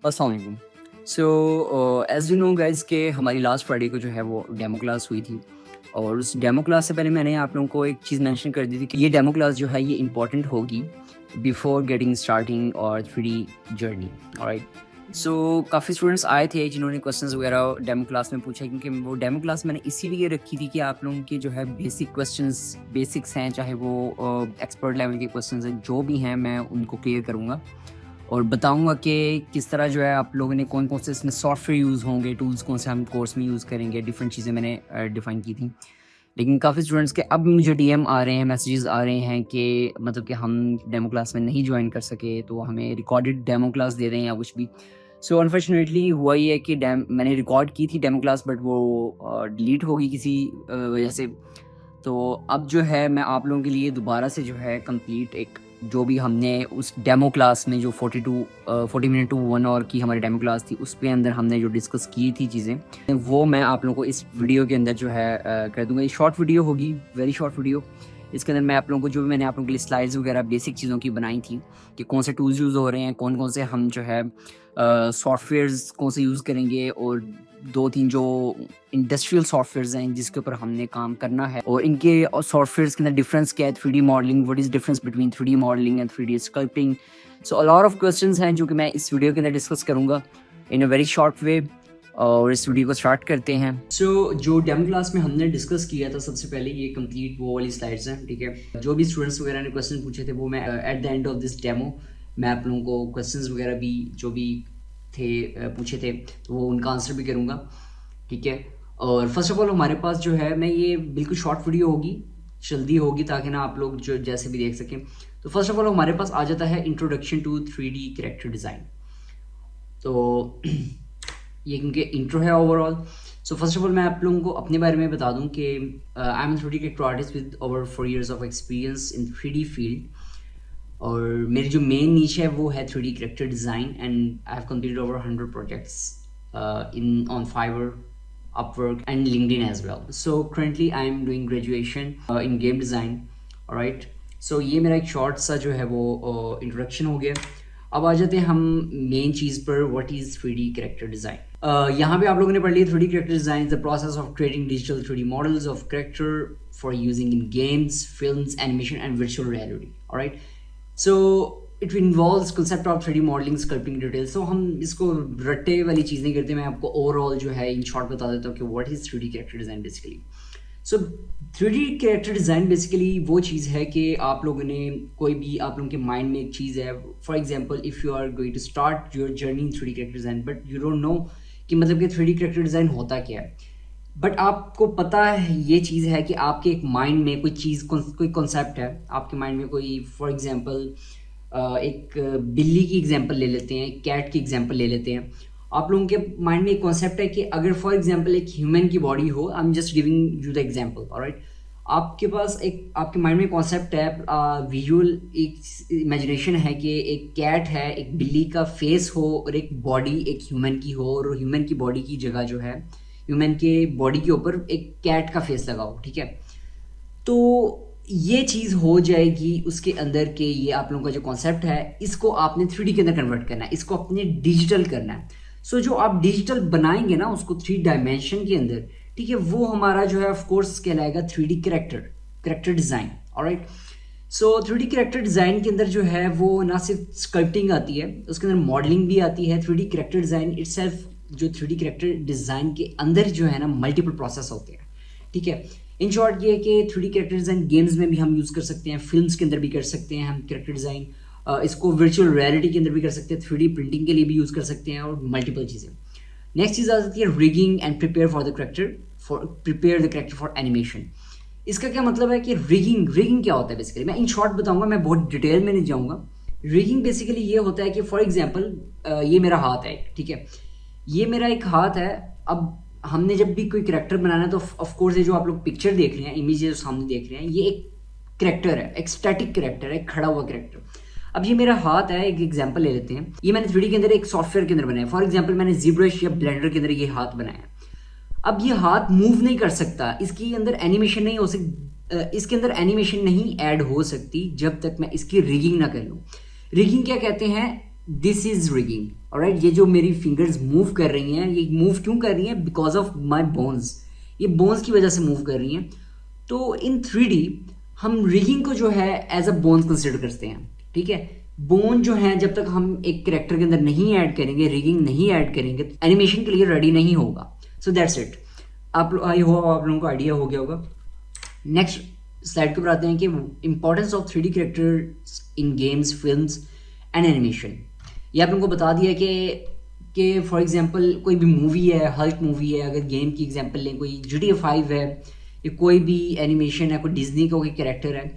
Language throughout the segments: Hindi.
अस्सलाम वालेकुम। So as you know guys कि हमारी लास्ट फ्राइडे को जो है वो डेमो क्लास हुई थी और उस डेमो क्लास से पहले मैंने आप लोगों को एक चीज़ मेंशन कर दी थी कि ये डेमो क्लास जो है ये इम्पॉर्टेंट होगी बिफोर गेटिंग स्टार्टिंग और 3D जर्नी। ऑलराइट, सो काफ़ी स्टूडेंट्स आए थे जिन्होंने क्वेश्चंस वगैरह डेमो क्लास में पूछा, क्योंकि वो डेमो क्लास मैंने इसीलिए रखी थी कि आप लोगों के जो है बेसिक क्वेश्चंस बेसिक्स हैं, चाहे वो एक्सपर्ट लेवल के क्वेश्चंस हैं, जो भी हैं मैं उनको क्लियर करूँगा और बताऊंगा कि किस तरह जो है आप लोगों ने कौन कौन से इसमें सॉफ्टवेयर यूज़ होंगे, टूल्स कौन से हम कोर्स में यूज़ करेंगे, डिफरेंट चीज़ें मैंने डिफ़ाइन की थी। लेकिन काफ़ी स्टूडेंट्स के अब मुझे डीएम आ रहे हैं, मैसेजेस आ रहे हैं कि मतलब कि हम डेमो क्लास में नहीं ज्वाइन कर सके, तो हमें रिकॉर्डेड डेमो क्लास दे रहे हैं या कुछ भी। सो अनफॉर्चुनेटली हुआ ये है कि मैंने रिकॉर्ड की थी डेमो क्लास, बट वो डिलीट हो गई किसी वजह से। तो अब जो है मैं आप लोगों के लिए दोबारा से जो है कंप्लीट एक जो भी हमने उस डेमो क्लास में जो 40 मिनट टू 1 आवर की हमारी डेमो क्लास थी, उसके अंदर हमने जो डिस्कस की थी चीज़ें, वो मैं आप लोगों को इस वीडियो के अंदर जो है कर दूंगा। ये शॉर्ट वीडियो होगी, वेरी शॉर्ट वीडियो। इसके अंदर मैं आप लोगों को जो भी मैंने आप लोगों के लिए स्लाइड्स वगैरह बेसिक चीज़ों की बनाई थी कि कौन से टूल्स यूज़ हो रहे हैं, कौन कौन से हम जो है सॉफ्टवेयर्स कौन से यूज़ करेंगे, और 2-3 जो इंडस्ट्रियल सॉफ्टवेयर्स हैं जिसके ऊपर हमने काम करना है, और इनके सॉफ्टवेयर्स के अंदर डिफरेंस क्या है, 3D modelling, what is difference between 3D modelling and 3D sculpting. So a lot of questions हैं जो कि मैं इस वीडियो के अंदर डिस्कस करूँगा इन अ वेरी शॉर्ट वे, और इस वीडियो को स्टार्ट करते हैं। सो जो डेमो क्लास में हमने डिस्कस किया था, सबसे पहले ये कंप्लीट वो वाली स्लाइड्स हैं, ठीक है। जो भी स्टूडेंट्स वगैरह ने क्वेश्चन पूछे थे वो मैं at the end of this demo मैं आप लोगों को क्वेश्चंस वगैरह भी जो भी थे पूछे थे तो वो उनका आंसर भी करूँगा, ठीक है। और फर्स्ट ऑफ ऑल हमारे पास जो है, मैं ये बिल्कुल शॉर्ट वीडियो होगी, जल्दी होगी, ताकि ना आप लोग जो जैसे भी देख सकें। तो फर्स्ट ऑफ ऑल हमारे पास आ जाता है introduction to 3D character design. तो ये क्योंकि इंट्रो है overall. So first of all मैं आप लोगों को अपने बारे में बता दूं कि I am 3D character artist with over 4 years of experience in 3D field, और मेरी जो मेन नीश है वो है 3D character design, and I have completed over 100 projects in on Fiverr, Upwork and LinkedIn as well. So currently I am doing graduation in game design. Alright. So ये मेरा एक शॉर्ट सा जो है वो इंट्रोडक्शन हो गया। अब आ जाते हैं हम मेन चीज़ पर, what is 3D character design. यहाँ पे आप लोगों ने पढ़ लिया 3D character design, the process of creating digital 3D models of character for using in games, films, animation and virtual reality. Alright, so it involves concept of 3D modelling, sculpting details. So हम इसको रट्टे वाली चीज़ नहीं करते, मैं आपको ओवरऑल जो है इन शॉर्ट बता देता हूँ कि what is 3D character design basically. So 3D character design basically वो चीज़ है कि आप लोगों ने कोई भी आप लोगों के माइंड में एक चीज़ है, for example if you are going to start your journey in 3D character design, but you don't know कि मतलब कि 3D कैरेक्टर डिज़ाइन होता क्या है, बट आपको पता है ये चीज़ है कि आपके एक माइंड में कोई चीज़, कोई कॉन्सेप्ट है आपके माइंड में, कोई फॉर एग्जांपल एक बिल्ली की एग्जांपल ले लेते हैं, कैट की एग्जांपल ले लेते हैं। आप लोगों के माइंड में एक कॉन्सेप्ट है कि अगर फॉर एग्जांपल एक ह्यूमन की बॉडी हो, I am just giving you the example, alright. आपके पास एक आपके माइंड में कॉन्सेप्ट है, विजुअल एक इमेजिनेशन है कि एक कैट है, एक बिल्ली का फेस हो और एक बॉडी एक ह्यूमन की हो, और ह्यूमन की बॉडी की जगह जो है ह्यूमन के बॉडी के ऊपर एक कैट का फेस लगा हो, ठीक है। तो ये चीज़ हो जाएगी उसके अंदर के, ये आप लोगों का जो कॉन्सेप्ट है इसको आपने 3D के अंदर कन्वर्ट करना है, इसको अपने डिजिटल करना है। सो जो आप डिजिटल बनाएंगे ना उसको 3 डायमेंशन के अंदर, ठीक है, वो हमारा जो है ऑफ कोर्स कहलाएगा 3D कैरेक्टर डिज़ाइन। ऑलराइट, सो 3D कैरेक्टर डिज़ाइन के अंदर जो है वो ना सिर्फ स्कल्पटिंग आती है, उसके अंदर मॉडलिंग भी आती है। 3D कैरेक्टर डिज़ाइन इटसेल्फ, जो 3D कैरेक्टर डिज़ाइन के अंदर जो है ना मल्टीपल प्रोसेस होते हैं, ठीक है। इन शॉर्ट ये है कि 3D कैरेक्टर डिज़ाइन गेम्स में भी हम यूज़ कर सकते हैं, फिल्म्स के अंदर भी कर सकते हैं हम कैरेक्टर डिज़ाइन, इसको वर्चुअल रियलिटी के अंदर भी कर सकते हैं, 3D प्रिंटिंग के लिए भी यूज़ कर सकते हैं, और मल्टीपल चीज़ें। नेक्स्ट चीज़ आ जाती है rigging and prepare the character for animation. इसका क्या मतलब है कि रिगिंग क्या होता है बेसिकली, मैं इन शॉर्ट बताऊंगा, मैं बहुत डिटेल में नहीं जाऊँगा। रिगिंग बेसिकली ये होता है कि फॉर एग्जाम्पल ये मेरा हाथ है, ठीक है, ये मेरा एक हाथ है। अब हमने जब भी कोई कैरेक्टर बनाना है तो ऑफ कोर्स ये जो आप लोग पिक्चर देख रहे हैं, इमेज जो सामने देख रहे हैं, ये एक कैरेक्टर है, एक स्टैटिक कैरेक्टर है, खड़ा हुआ कैरेक्टर। अब ये मेरा हाथ है, एक एग्जांपल ले लेते हैं, ये मैंने 3D के अंदर एक सॉफ्टवेयर के अंदर बनाया, फॉर एग्जांपल मैंने ZBrush या ब्लेंडर के अंदर ये हाथ बनाया। अब ये हाथ मूव नहीं कर सकता, इसके अंदर एनिमेशन नहीं हो सकती, इसके अंदर एनिमेशन नहीं ऐड हो सकती जब तक मैं इसकी रिगिंग ना कर लूँ। रिगिंग क्या कहते हैं, दिस इज रिगिंग। ऑलराइट, ये जो मेरी फिंगर्स मूव कर रही हैं, ये मूव क्यों कर रही हैं? बिकॉज ऑफ माई बोन्स, ये बोन्स की वजह से मूव कर रही हैं। तो इन 3D हम रिगिंग को जो है एज अ बोन्स कंसिडर करते हैं, ठीक है। बोन जो है जब तक हम एक करेक्टर के अंदर नहीं ऐड करेंगे, रिगिंग नहीं ऐड करेंगे, तो एनिमेशन के लिए रेडी नहीं होगा। सो दैट्स इट। आई होप आप लोगों को आइडिया हो गया होगा। नेक्स्ट स्लाइड के ऊपर आते हैं कि importance of 3D characters in games, films and animation. ये आप लोगों को बता दिया कि फॉर एग्जांपल कोई भी मूवी है, हल्क मूवी है, अगर गेम की एग्जांपल लें, कोई GTA 5 है, या कोई भी एनिमेशन है, कोई डिज्नी का कोई कैरेक्टर है,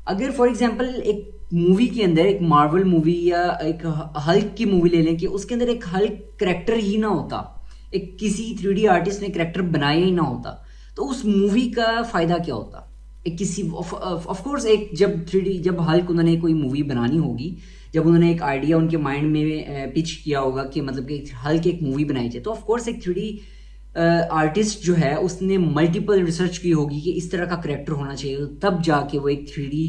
अगर फॉर एग्जांपल एक मूवी के अंदर, एक मार्वल मूवी या एक हल्क की मूवी ले लें कि उसके अंदर एक हल्क कैरेक्टर ही ना होता, एक किसी 3D आर्टिस्ट ने कैरेक्टर बनाया ही ना होता, तो उस मूवी का फ़ायदा क्या होता? एक किसी ऑफ कोर्स एक जब हल्क उन्होंने कोई मूवी बनानी होगी, जब उन्होंने एक आइडिया उनके माइंड में पिच किया होगा कि मतलब कि हल्क एक मूवी बनाई जाए, तो ऑफ कोर्स एक 3D आर्टिस्ट जो है उसने मल्टीपल रिसर्च की होगी कि इस तरह का करेक्टर होना चाहिए, तब जाके वो एक 3D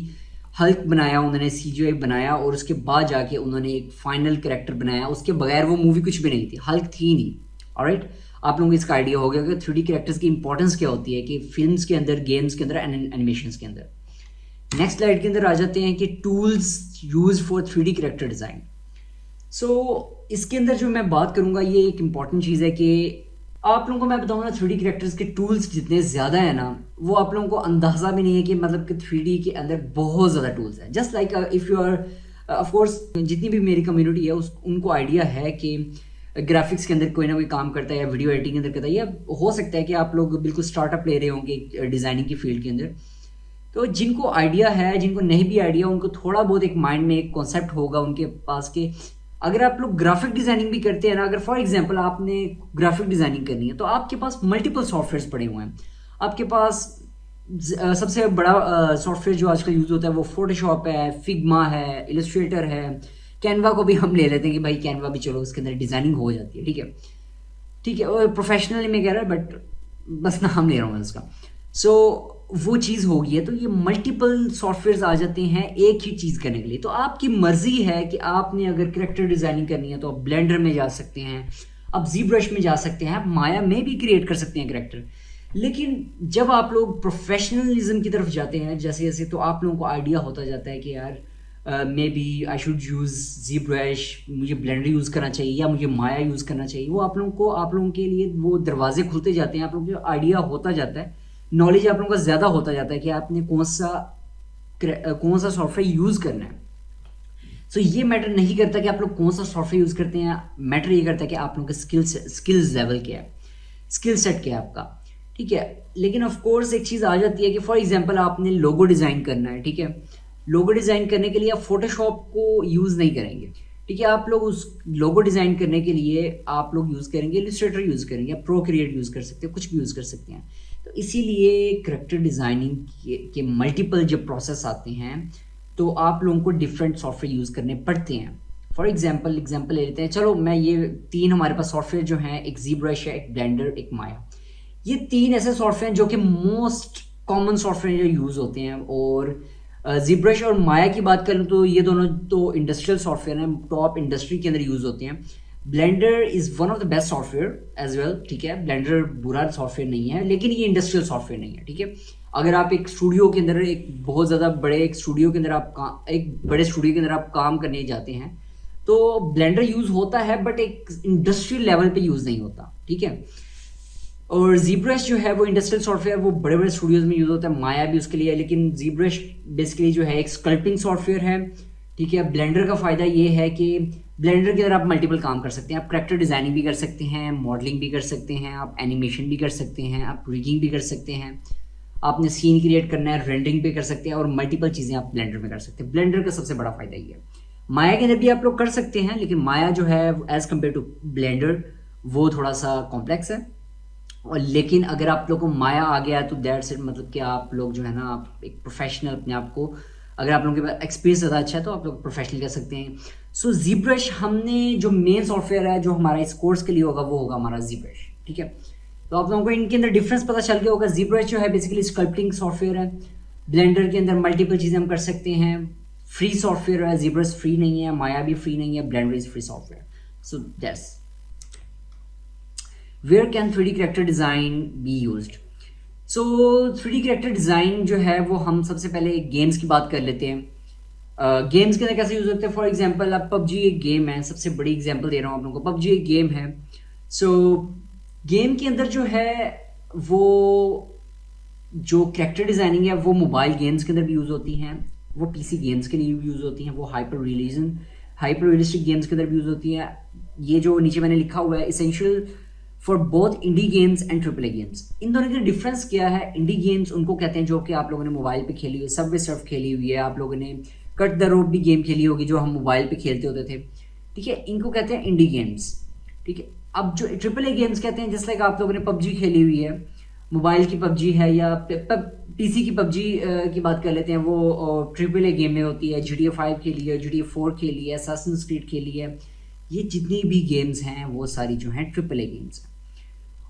हल्क बनाया, उन्होंने CGI बनाया, और उसके बाद जाके उन्होंने एक फाइनल करेक्टर बनाया। उसके बगैर वो मूवी कुछ भी नहीं थी, हल्क थी नहीं। ऑलराइट, आप लोगों को इसका आइडिया हो गया कि 3D कैरेक्टर्स की इंपॉर्टेंस क्या होती है कि फिल्म्स के अंदर, गेम्स के अंदर, एनिमेशंस के अंदर। नेक्स्ट स्लाइड के अंदर आ जाते हैं कि tools use for 3D character design. So इसके अंदर जो मैं बात करूंगा, ये एक इंपॉर्टेंट चीज़ है कि आप लोगों को मैं बताऊंगा 3D कैरेक्टर्स के टूल्स जितने ज़्यादा है ना, वो आप लोगों को अंदाज़ा भी नहीं है कि मतलब कि 3D के अंदर बहुत ज़्यादा टूल्स हैं। Just like if you are of course, जितनी भी मेरी कम्युनिटी है उनको आइडिया है कि ग्राफिक्स के अंदर कोई ना कोई काम करता है, या वीडियो एडिटिंग के अंदर करता है, या हो सकता है कि आप लोग बिल्कुल स्टार्टअप ले रहे होंगे डिज़ाइनिंग की फील्ड के अंदर। तो जिनको आइडिया है, जिनको नहीं भी आइडिया, उनको थोड़ा बहुत एक माइंड में एक कॉन्सेप्ट होगा उनके पास के अगर आप लोग ग्राफिक डिज़ाइनिंग भी करते हैं ना, अगर फॉर एग्जांपल आपने ग्राफिक डिज़ाइनिंग करनी है, तो आपके पास मल्टीपल सॉफ्टवेयर्स पड़े हुए हैं। आपके पास सबसे बड़ा सॉफ्टवेयर जो आजकल यूज़ होता है वो फोटोशॉप है, फिग्मा है, इलस्ट्रेटर है, कैनवा को भी हम ले लेते हैं कि भाई कैनवा भी चलो उसके अंदर डिज़ाइनिंग हो जाती है, ठीक है, ठीक है। और प्रोफेशनली मैं कह रहा है, बट बस नाम ले रहा हूँ मैं उसका। सो वो चीज़ होगी है, तो ये मल्टीपल सॉफ्टवेयर्स आ जाते हैं एक ही चीज़ करने के लिए। तो आपकी मर्जी है कि आपने अगर कैरेक्टर डिज़ाइनिंग करनी है तो आप ब्लेंडर में जा सकते हैं, आप जी ब्रश में जा सकते हैं, आप माया में भी क्रिएट कर सकते हैं कैरेक्टर। लेकिन जब आप लोग प्रोफेशनलिज्म की तरफ जाते हैं जैसे जैसे, तो आप लोगों को आइडिया होता जाता है कि यार maybe I should use ZBrush, मुझे ब्लेंडर यूज़ करना चाहिए, या मुझे माया यूज़ करना चाहिए। वो आप लोगों के लिए वो दरवाजे खुलते जाते हैं, आप लोगों को आइडिया होता जाता है, नॉलेज आप लोगों का ज़्यादा होता जाता है कि आपने कौन सा सॉफ्टवेयर यूज़ करना है। सो ये मैटर नहीं करता कि आप लोग कौन सा सॉफ्टवेयर यूज़ करते हैं, मैटर ये करता है कि आप लोगों का स्किल्स लेवल क्या है, स्किल सेट क्या है आपका, ठीक है। लेकिन ऑफ कोर्स एक चीज़ आ जाती है कि फॉर एग्जांपल आपने लोगो डिज़ाइन करना है, ठीक है। लोगो डिज़ाइन करने के लिए आप फोटोशॉप को यूज़ नहीं करेंगे, ठीक है। आप लोग उस लोगो डिज़ाइन करने के लिए आप लोग यूज़ करेंगे इलस्ट्रेटर यूज़ करेंगे, प्रोक्रिएट यूज़ कर सकते हैं, कुछ भी यूज़ कर सकते हैं। तो इसीलिए कैरेक्टर डिज़ाइनिंग के मल्टीपल जब प्रोसेस आते हैं तो आप लोगों को डिफरेंट सॉफ्टवेयर यूज़ करने पड़ते हैं। फॉर एग्जांपल ले लेते हैं, चलो मैं ये 3 हमारे पास सॉफ्टवेयर जो हैं, एक जी ब्रश है, एक ब्लेंडर, एक माया। ये 3 ऐसे सॉफ्टवेयर जो कि मोस्ट कॉमन सॉफ्टवेयर जो यूज़ होते हैं। और जी ब्रश और माया की बात करें तो ये दोनों तो इंडस्ट्रियल सॉफ्टवेयर हैं, टॉप इंडस्ट्री के अंदर यूज़ होते हैं। Blender is one of the best software as well, ठीक है। ब्लेंडर बुरा सॉफ्टवेयर नहीं है, लेकिन ये इंडस्ट्रियल सॉफ्टवेयर नहीं है, ठीक है। अगर आप एक स्टूडियो के अंदर, एक बहुत ज़्यादा बड़े एक स्टूडियो के अंदर एक बड़े स्टूडियो के अंदर आप काम करने जाते हैं, तो ब्लेंडर यूज़ होता है, बट एक इंडस्ट्रियल लेवल पे यूज़ नहीं होता, ठीक है। और जी ब्रश जो है वो इंडस्ट्रियल सॉफ्टवेयर, वो बड़े बड़े स्टूडियोज़ में यूज़ होता है, माया भी उसके लिए है। लेकिन जी ब्रश बेसिकली जो है एक स्कल्पिंग सॉफ्टवेयर है, ठीक है। ब्लेंडर का फ़ायदा ये है कि ब्लेंडर के अंदर आप मल्टीपल काम कर सकते हैं, आप कैरेक्टर डिज़ाइनिंग भी कर सकते हैं, मॉडलिंग भी कर सकते हैं, आप एनिमेशन भी कर सकते हैं, आप रिगिंग भी कर सकते हैं, आपने सीन क्रिएट करना है, रेंडरिंग भी कर सकते हैं, और मल्टीपल चीज़ें आप ब्लेंडर में कर सकते हैं। ब्लेंडर का सबसे बड़ा फ़ायदा ये है। माया के अंदर भी आप लोग कर सकते हैं, लेकिन माया जो है एज़ कम्पेयर टू ब्लेंडर वो थोड़ा सा कॉम्प्लेक्स है। और लेकिन अगर आप लोग को माया आ गया तो दैट्स इट, मतलब कि आप लोग जो है ना, आप एक प्रोफेशनल अपने आप को, अगर आप लोगों के पास एक्सपीरियंस ज़्यादा अच्छा है तो आप लोग प्रोफेशनल कर सकते हैं। सो जी ब्रश, हमने जो मेन सॉफ्टवेयर है जो हमारा इस कोर्स के लिए होगा वो होगा हमारा जी ब्रश, ठीक है। तो आप लोगों को इनके अंदर डिफरेंस पता चल गया होगा। जी ब्रश जो है बेसिकली स्कल्पटिंग सॉफ्टवेयर है, ब्लेंडर के अंदर मल्टीपल चीज़ें हम कर सकते हैं, फ्री सॉफ्टवेयर है, ZBrush फ्री नहीं है, माया भी फ्री नहीं है, Blender is free software. So that's where can 3D character design be used. So 3D character design जो है वो हम सबसे पहले गेम्स की बात कर लेते हैं. गेम्स के अंदर कैसे यूज़ होते हैं. फॉर एग्जांपल अब पबजी एक गेम है, सबसे बड़ी एग्जांपल दे रहा हूँ आप लोगों को. पबजी एक गेम है. सो गेम के अंदर जो है वो जो कैरेक्टर डिज़ाइनिंग है वो मोबाइल गेम्स के अंदर भी यूज़ होती हैं, वो पीसी गेम्स के लिए भी यूज़ होती हैं, वो हाइपर रियलिस्टिक गेम्स के अंदर भी यूज़ होती हैं. ये जो नीचे मैंने लिखा हुआ है essential for both indie games and triple A games. इन दोनों का डिफरेंस क्या है. इंडी गेम्स उनको कहते हैं जो कि आप लोगों ने मोबाइल पे खेली हुई है. सबवे सर्फ खेली हुई है, आप लोगों ने कट द रोड भी गेम खेली होगी जो हम मोबाइल पे खेलते होते थे. ठीक है, इनको कहते हैं इंडी गेम्स. ठीक है, अब जो ट्रिपल ए गेम्स कहते हैं, जैसे लाइक आप लोगों ने पबजी खेली हुई है, मोबाइल की पबजी है या पीसी की पबजी की बात कर लेते हैं, वो ट्रिपल ए गेम में होती है. GTA 5 खेली है, GTA 4 खेली है, असैसिन्स क्रीड खेली है. ये जितनी भी गेम्स हैं वो सारी जो हैं ट्रिपल ए गेम्स हैं.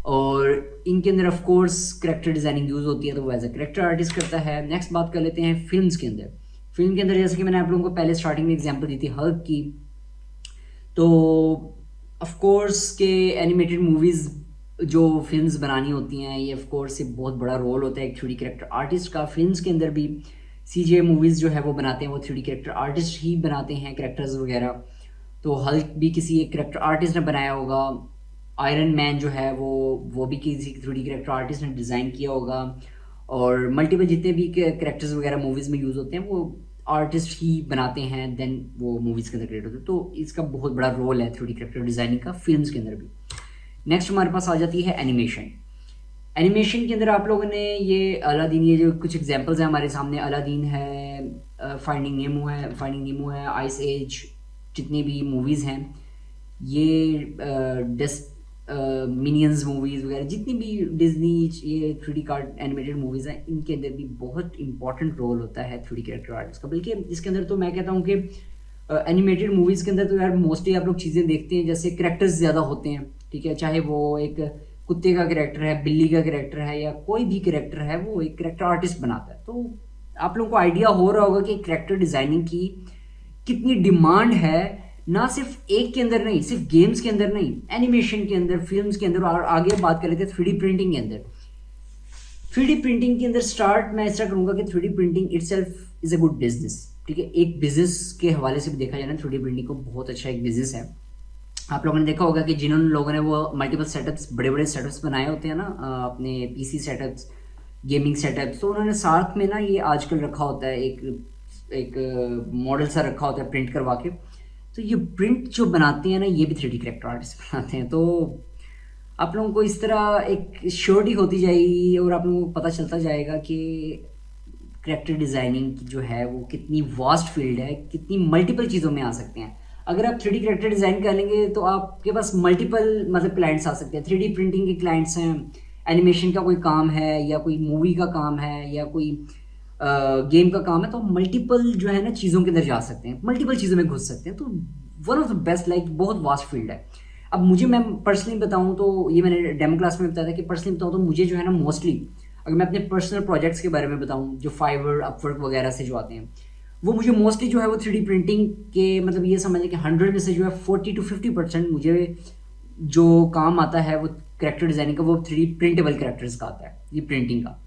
और इनके अंदर of course character designing use होती है, तो वो एज अ कैरेक्टर आर्टिस्ट करता है. नेक्स्ट बात कर लेते हैं फिल्म्स के अंदर. फिल्म के अंदर जैसे कि मैंने आप लोगों को पहले स्टार्टिंग में एग्जांपल दी थी हल्क की, तो ऑफ कोर्स के एनिमेटेड मूवीज़ जो फिल्म्स बनानी होती हैं, ये ऑफ कोर्स एक बहुत बड़ा रोल होता है एक 3D कैरेक्टर आर्टिस्ट का. फिल्म्स के अंदर भी CGI मूवीज़ जो है वो बनाते हैं, वो 3D कैरेक्टर आर्टिस्ट ही बनाते हैं कैरेक्टर्स वगैरह. तो हल्क भी किसी एक कैरेक्टर आर्टिस्ट ने बनाया होगा. आयरन मैन जो है वो भी किसी 3D कैरेक्टर आर्टिस्ट ने डिज़ाइन किया होगा. और मल्टीपल जितने भी कैरेक्टर्स वगैरह मूवीज़ में यूज़ होते हैं वो आर्टिस्ट ही बनाते हैं, देन वो मूवीज़ के अंदर क्रिएट होते हैं. तो इसका बहुत बड़ा रोल है 3D कैरेक्टर डिज़ाइनिंग का फिल्म्स के अंदर भी. नेक्स्ट हमारे पास आ जाती है एनिमेशन. एनिमेशन के अंदर आप लोगों ने ये अलादीन, ये जो कुछ एग्जांपल्स हैं हमारे सामने, अलादीन है, फाइंडिंग नेमो है, आइस एज, जितनी भी मूवीज़ हैं, ये मिनियंस मूवीज़ वगैरह, जितनी भी डिज्नी ये 3D कार्ड एनिमेटेड मूवीज़ हैं, इनके अंदर भी बहुत इंपॉर्टेंट रोल होता है 3D कैरेक्टर आर्टिस्ट का. बल्कि इसके अंदर तो मैं कहता हूँ कि एनिमेटेड मूवीज़ के अंदर तो यार मोस्टली आप लोग चीज़ें देखते हैं जैसे कैरेक्टर्स ज़्यादा होते हैं. ठीक है, चाहे वो एक कुत्ते का कैरेक्टर है, बिल्ली का कैरेक्टर है, या कोई भी कैरेक्टर है, वो एक कैरेक्टर आर्टिस्ट बनाता है. तो आप लोगों को आइडिया हो रहा होगा कि कैरेक्टर डिज़ाइनिंग की कितनी डिमांड है, ना सिर्फ एक के अंदर नहीं, सिर्फ गेम्स के अंदर नहीं, एनिमेशन के अंदर, फिल्म्स के अंदर. और आगे बात कर लेते हैं 3D प्रिंटिंग के अंदर. 3D प्रिंटिंग के अंदर स्टार्ट मैं ऐसा करूँगा कि 3D printing itself is a good business. ठीक है, एक बिजनेस के हवाले से भी देखा जाए ना, 3D प्रिंटिंग को बहुत अच्छा एक बिजनेस है. आप लोगों ने देखा होगा कि जिन्होंने लोगों ने वो मल्टीपल सेटअप्स, बड़े बड़े सेटअप्स बनाए होते हैं ना, अपने पीसी सेटअप्स, गेमिंग सेटअप्स, तो उन्होंने साथ में ना ये आजकल रखा होता है, एक मॉडल सा रखा होता है प्रिंट करवा के. तो ये प्रिंट जो बनाते हैं ना, ये भी 3D कैरेक्टर आर्टिस्ट बनाते हैं. तो आप लोगों को इस तरह एक श्योरिटी होती जाएगी और आप लोगों को पता चलता जाएगा कि कैरेक्टर डिज़ाइनिंग जो है वो कितनी वास्ट फील्ड है, कितनी मल्टीपल चीज़ों में आ सकते हैं. अगर आप 3D कैरेक्टर डिज़ाइन कर लेंगे तो आपके पास मल्टीपल मतलब क्लाइंट्स आ सकते हैं. 3D प्रिंटिंग के क्लाइंट्स हैं, एनिमेशन का कोई काम है, या कोई मूवी का काम है, या कोई गेम का काम है, तो मल्टीपल जो है ना चीज़ों के अंदर जा सकते हैं, मल्टीपल चीज़ों में घुस सकते हैं. तो one of the best, like बहुत वास्ट फील्ड है. अब मुझे, मैं पर्सनली बताऊँ तो, ये मैंने डेमो क्लास में बताया था कि पर्सनली बताऊँ तो मुझे जो है ना मोस्टली, अगर मैं अपने पर्सनल प्रोजेक्ट्स के बारे में बताऊँ जो फाइवर, अपवर्क वगैरह से जो आते हैं, वो मुझे मोस्टली जो है वो 3D प्रिंटिंग के, मतलब ये समझें कि 100 में से जो है 40 to 50% मुझे जो काम आता है वो कैरेक्टर डिज़ाइनिंग का, वो 3D प्रिंटेबल कैरेक्टर्स का आता है, ये प्रिंटिंग का.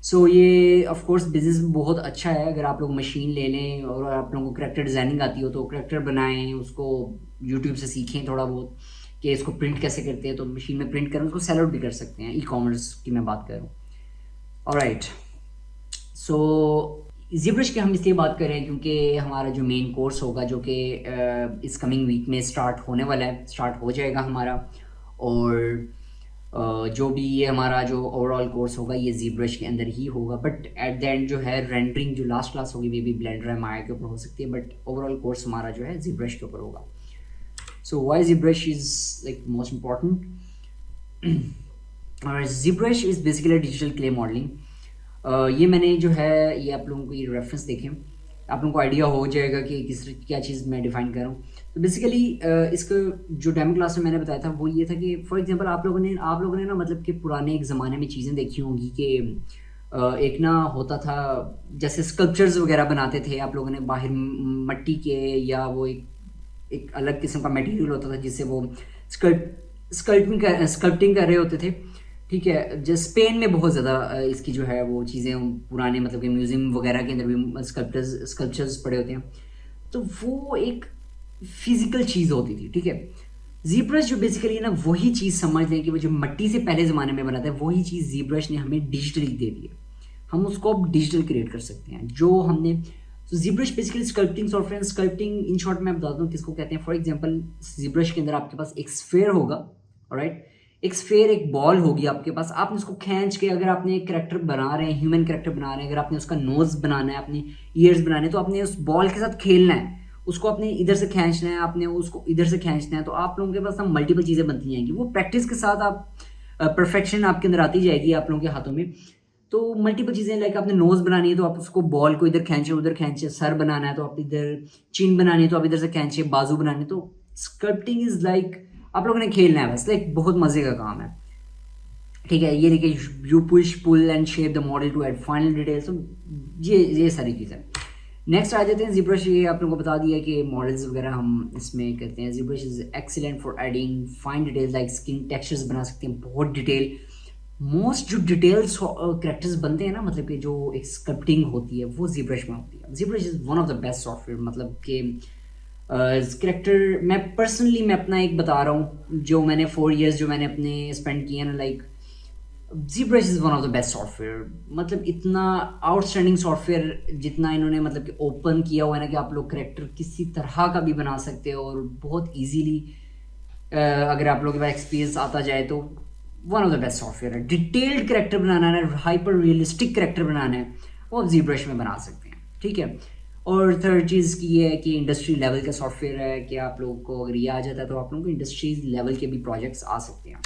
सो ये ऑफ कोर्स बिजनेस बहुत अच्छा है. अगर आप लोग मशीन ले लें और आप लोगों को कैरेक्टर डिज़ाइनिंग आती हो तो कैरेक्टर बनाएं, उसको यूट्यूब से सीखें थोड़ा बहुत कि इसको प्रिंट कैसे करते हैं, तो मशीन में प्रिंट करें, उसको सेल आउट भी कर सकते हैं. ई-कॉमर्स की मैं बात कर रहा हूँ. ऑलराइट, सो ZBrush की हम इसलिए बात कर रहे हैं क्योंकि हमारा जो मेन कोर्स होगा, जो कि इस कमिंग वीक में स्टार्ट होने वाला है, स्टार्ट हो जाएगा हमारा. और जो भी ये हमारा जो ओवरऑल कोर्स होगा ये ZBrush के अंदर ही होगा. बट एट द एंड जो है रेंडरिंग जो लास्ट क्लास होगी, मे बी ब्लेंडर है, माया के ऊपर हो सकती है, बट ओवरऑल कोर्स हमारा जो है ZBrush के ऊपर होगा. So why ZBrush is like most important. ZBrush is basically digital clay modelling. ये मैंने जो है ये आप लोगों को ये रेफरेंस देखें, आप लोगों को आइडिया हो जाएगा कि किस क्या चीज़ मैं डिफ़ाइन कर रहा हूँ. तो बेसिकली इसका जो डेमो क्लास में मैंने बताया था वो ये था कि फॉर एग्जांपल आप लोगों ने ना मतलब कि पुराने एक ज़माने में चीज़ें देखी होंगी कि एक ना होता था जैसे स्कल्पचर्स वगैरह बनाते थे आप लोगों ने बाहर मट्टी के, या वो एक अलग किस्म का मटेरियल होता था जिससे वो स्कल्पटिंग कर रहे होते थे। ठीक है, जो स्पेन में बहुत ज़्यादा इसकी जो है वो चीज़ें पुराने मतलब कि म्यूज़ियम वगैरह के अंदर भी स्कल्पचर्स पड़े होते हैं। तो वो एक फिजिकल चीज़ होती थी। ठीक है, ज़ीब्रश जो बेसिकली ना वही चीज़ समझ लें कि वो जो मट्टी से पहले ज़माने में बना था वही चीज़ ज़ीब्रश ने हमें डिजिटली दे दी है। हम उसको अब डिजिटल क्रिएट कर सकते हैं जो हमने। तो ZBrush basically sculpting software, sculpting in short मैं बता दूं किसको कहते हैं। फॉर एग्जांपल ज़ीब्रश के अंदर आपके पास एक स्फेयर होगा, ऑलराइट, एक स्फेयर, एक बॉल होगी आपके पास। आपने उसको खींच के, अगर आपने एक कैरेक्टर बना रहे हैं, ह्यूमन कैरेक्टर बना रहे हैं, अगर आपने उसका नोज बनाना है, अपनी ईयर्स बनाने, तो आपने उस बॉल के साथ खेलना है, उसको अपने इधर से खींचना है, आपने उसको इधर से खींचना है। तो आप लोगों के पास ना मल्टीपल चीज़ें बनती जाएंगी। वो प्रैक्टिस के साथ आप परफेक्शन आपके अंदर आती जाएगी आप लोगों के हाथों में। तो मल्टीपल चीज़ें, लाइक आपने नोज बनानी है तो आप उसको बॉल को इधर खींचे उधर खींचे, सर बनाना है तो आप इधर, चिन बनानी है तो आप इधर से खींचे, बाजू बनाने। तो स्कल्पटिंग इज लाइक आप लोगों ने खेलना है बस, लाइक बहुत मजे का काम है। ठीक है, ये देखिए, you push pull and shape the model to add final details. तो ये सारी चीज़ें। नेक्स्ट आ जाते हैं ज़ीब्रश। ये आप लोगों को बता दिया कि मॉडल्स वगैरह हम इसमें करते हैं। ZBrush is excellent for adding fine details like skin textures बना सकते हैं बहुत डिटेल। मोस्ट जो डिटेल्स करेक्टर्स बनते हैं ना, मतलब कि जो एक स्कल्पटिंग होती है वो ज़ीब्रश में होती है। ZBrush is one of the best software, मतलब कि करेक्टर मैं पर्सनली मैं अपना एक बता रहा हूँ जो मैंने 4 years जो मैंने अपने स्पेंड किए ना, like ZBrush is one of the best software. मतलब इतना आउटस्टैंडिंग सॉफ्टवेयर जितना इन्होंने मतलब कि ओपन किया हुआ है ना, कि आप लोग करेक्टर किसी तरह का भी बना सकते हो और बहुत इजीली, अगर आप लोगों के पास एक्सपीरियंस आता जाए तो one of the best software है। डिटेल्ड करेक्टर बनाना है, हाइपर रियलिस्टिक करेक्टर बनाना है, वो आप ZBrush में बना सकते हैं। ठीक है, और थर्ड चीज़ की ये है कि इंडस्ट्री लेवल का सॉफ्टवेयर है कि आप लोगों को अगर ये आ जाता है तो आप लोगों को इंडस्ट्री लेवल के भी प्रोजेक्ट्स आ सकते हैं।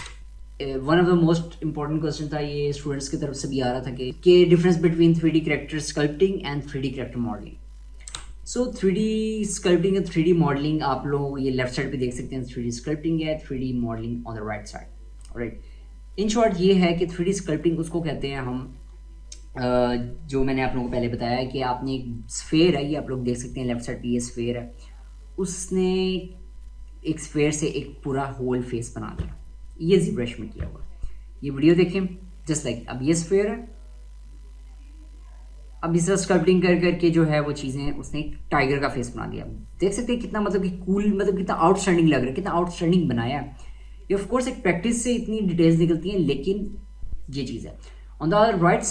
One of the most important question था, ये स्टूडेंट्स की तरफ से भी आ रहा था कि difference between 3D character sculpting and 3D character modelling. So 3D sculpting and 3D modelling आप लोग ये लेफ्ट साइड पे देख सकते हैं। 3D स्कल्पटिंग है, 3D modelling on the right side. Right, in short ये है कि 3D स्कल्पटिंग उसको कहते हैं हम, जो मैंने आप लोगों को पहले बताया कि आपने एक स्फेयर है, ये आप लोग देख सकते हैं लेफ्ट साइड पे, ये स्फेयर है, उसने एक स्फेयर से एक पूरा होल फेस बना दिया। ये ZBrush में किया हुआ। ये वीडियो देखें, जस्ट लाइक अब ये स्फेयर है, अब इस तरह स्कल्पटिंग कर करके जो है वो चीज़ें उसने एक टाइगर का फेस बना दिया। देख सकते हैं कितना मतलब कि कूल, मतलब कितना आउटस्टैंडिंग लग रहा है, कितना आउटस्टैंडिंग बनाया है। ये ऑफ कोर्स एक प्रैक्टिस से इतनी डिटेल्स निकलती हैं, लेकिन ये चीज़ है। ऑन द राइट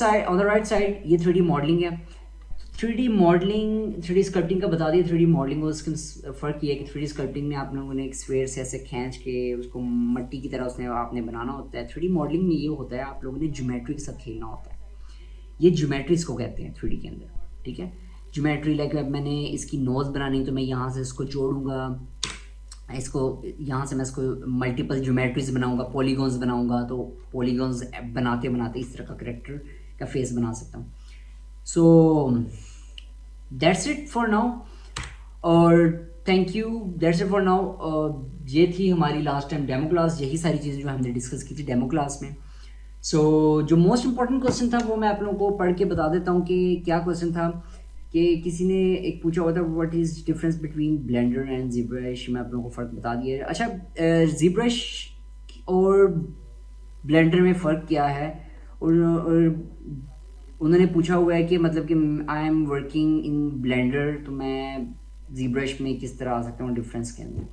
साइड ये 3D मॉडलिंग है। 3D मॉडलिंग, 3D स्कल्पटिंग का बता दिया। 3D मॉडलिंग और उसके फ़र्क ये है कि 3D स्कल्पटिंग में आप लोगों ने एक स्फेयर से ऐसे खींच के उसको मट्टी की तरह उसने आपने बनाना होता है। 3D मॉडलिंग में ये होता है आप लोगों ने ज्योमेट्री के साथ खेलना होता है। ये ज्योमेट्री इसको कहते हैं 3D के अंदर। ठीक है, ज्योमेट्री लाइक मैंने इसकी नोज़ बनानी तो मैं यहाँ से इसको जोड़ूंगा, इसको यहाँ से मैं इसको मल्टीपल ज्योमेट्रीज बनाऊंगा, पॉलीगॉन्स बनाऊंगा, तो पॉलीगॉन्स बनाते बनाते इस तरह का करेक्टर का फेस बना सकता हूँ। So that's it for now, और thank you, that's it for now. ये थी हमारी लास्ट टाइम डेमो क्लास, यही सारी चीज़ें जो हमने डिस्कस की थी डेमो क्लास में। सो जो मोस्ट इंपॉर्टेंट क्वेश्चन था वो मैं आप लोगों को पढ़ के बता देता हूँ कि क्या क्वेश्चन था। कि किसी ने एक पूछा हुआ था what is difference between blender and ZBrush। मैं आप लोगों को फ़र्क बता दिया है। अच्छा, ZBrush और ब्लेंडर में फ़र्क क्या है, और उन्होंने पूछा हुआ है कि मतलब कि I am working in Blender, तो मैं ZBrush में किस तरह आ सकता हूँ डिफरेंस के अंदर।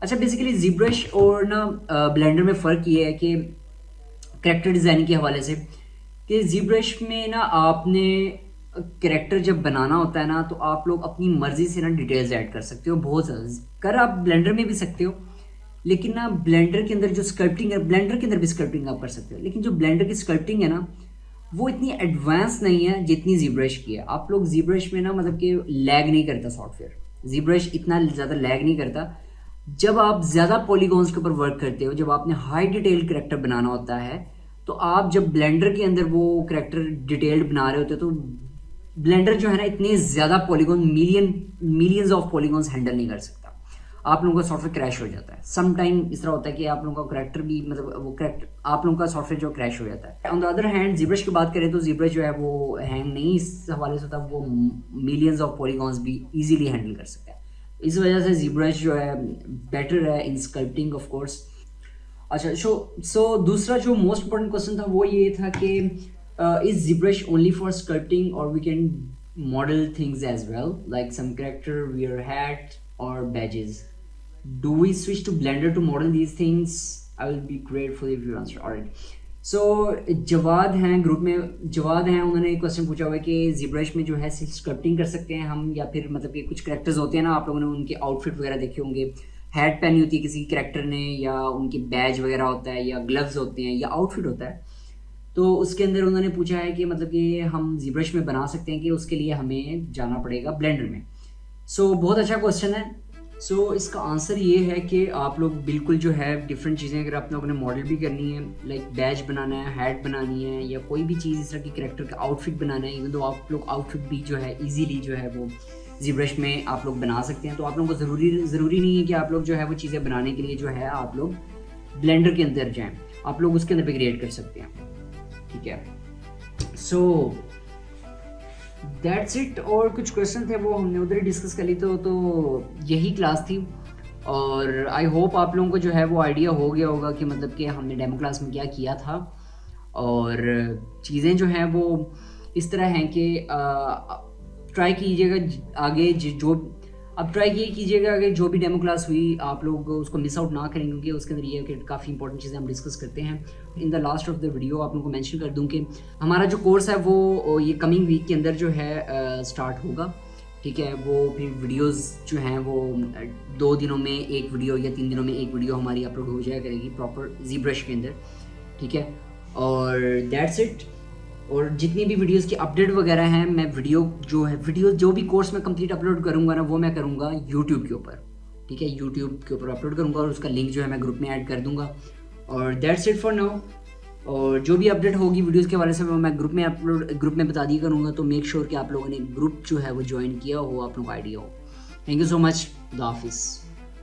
अच्छा, बेसिकली ZBrush और ना ब्लेंडर में फ़र्क ये है कि कैरेक्टर डिज़ाइनिंग के हवाले से, कि ZBrush में ना आपने कैरेक्टर जब बनाना होता है ना, तो आप लोग अपनी मर्ज़ी से ना डिटेल्स ऐड कर सकते हो बहुत ज़्यादा। कर आप ब्लेंडर में भी सकते हो, लेकिन ना ब्लेंडर के अंदर जो स्कल्पटिंग है, ब्लेंडर के अंदर भी स्कल्पटिंग आप कर सकते हो, लेकिन जो ब्लेंडर की स्कल्पटिंग है ना वो इतनी एडवांस नहीं है जितनी ZBrush की है। आप लोग ZBrush में ना मतलब कि लैग नहीं करता सॉफ्टवेयर, ZBrush इतना ज़्यादा लैग नहीं करता। जब आप ज़्यादा पॉलीगॉन्स के ऊपर वर्क करते हो, जब आपने हाई डिटेल करेक्टर बनाना होता है, तो आप जब ब्लेंडर के अंदर वो करेक्टर डिटेल्ड बना रहे होते हो, तो ब्लेंडर जो है ना इतने ज़्यादा polygon, millions of polygons handle नहीं कर सकता। आप लोगों का सॉफ्टवेयर क्रैश हो जाता है। सम टाइम इस तरह होता है कि आप लोगों का करेक्टर भी मतलब वो करेक्ट आप लोगों का सॉफ्टवेयर जो क्रैश हो जाता है। On the other hand ZBrush की बात करें तो ZBrush जो है वो हैंग नहीं इस हवाले से होता, वो मिलियंस ऑफ पॉलीगॉन्स भी इजीली हैंडल कर सकता है। इस वजह से ZBrush जो है बेटर है इन स्कल्पटिंग ऑफ कोर्स। अच्छा सो दूसरा जो मोस्ट इंपॉर्टेंट क्वेश्चन था वो ये था कि is ZBrush only for sculpting और we can model things as well like some character wear hat or badges. Do we switch to Blender to model these things? I will be grateful if you answer. Alright. So Jawad हैं ग्रुप में, जवाद हैं, उन्होंने एक क्वेश्चन पूछा हुआ है कि ZBrush में जो है स्कल्पटिंग कर सकते हैं हम, या फिर मतलब कि कुछ करेक्टर्स होते हैं ना, आप लोगों ने उनके आउटफिट वगैरह देखे होंगे, हैट पहनी होती है किसी करेक्टर ने, या उनके बैज वगैरह होता है, या ग्लव्स होते हैं, या आउटफिट होता है। तो उसके अंदर उन्होंने पूछा है कि मतलब कि हम ZBrush में बना सकते हैं कि उसके लिए हमें जाना पड़ेगा ब्लेंडर में। सो बहुत अच्छा क्वेश्चन है। सो इसका आंसर ये है कि आप लोग बिल्कुल जो है डिफरेंट चीज़ें अगर आप लोगों ने मॉडल भी करनी है, लाइक बैज बनाना है, हैट बनानी है, या कोई भी चीज़ इस तरह की करेक्टर का आउटफिट बनाना है, इवन तो आप लोग आउटफिट भी जो है ईजीली जो है वो ZBrush में आप लोग बना सकते हैं। तो आप लोगों को ज़रूरी नहीं है कि आप लोग जो है वो चीज़ें बनाने के लिए जो है आप लोग ब्लेंडर के अंदर जाएँ, आप लोग उसके अंदर भी क्रिएट कर सकते हैं। ठीक है, सो दैट्स इट। और कुछ क्वेश्चन थे वो हमने उधर ही डिस्कस कर ली, तो यही क्लास थी। और आई होप आप लोगों को जो है वो आइडिया हो गया होगा कि मतलब कि हमने डेमो क्लास में क्या किया था। और चीज़ें जो हैं वो इस तरह हैं कि ट्राई कीजिएगा आगे जो अब ट्राई ये कीजिएगा कि जो भी डेमो क्लास हुई आप लोग उसको मिस आउट ना करें, क्योंकि उसके अंदर ये कि काफ़ी इंपॉर्टेंट चीज़ें हम डिस्कस करते हैं। In the last of the video आप लोगों को मेंशन कर दूं कि हमारा जो कोर्स है वो ये कमिंग वीक के अंदर जो है स्टार्ट होगा। ठीक है, वो फिर वीडियोस जो हैं वो 2 दिनों में एक वीडियो या 3 दिनों में एक वीडियो हमारी अपलोड हो जाया करेगी प्रॉपर ZBrush के अंदर। ठीक है, और दैट्स इट। और जितनी भी वीडियोस की अपडेट वगैरह हैं, मैं वीडियो जो भी कोर्स में कंप्लीट अपलोड करूँगा ना, वो मैं करूँगा यूट्यूब के ऊपर। ठीक है, यूट्यूब के ऊपर अपलोड करूँगा और उसका लिंक जो है मैं ग्रुप में ऐड कर दूँगा। और दैट्स इट फॉर नाउ। और जो भी अपडेट होगी वीडियोस के हवाले से मैं ग्रुप में बता दिया करूँगा। तो मेक श्योर कि आप लोगों ने ग्रुप जो है वो ज्वाइन किया हो, आप लोगों को आइडिया हो। Thank you so much. खुदा हाफिज़।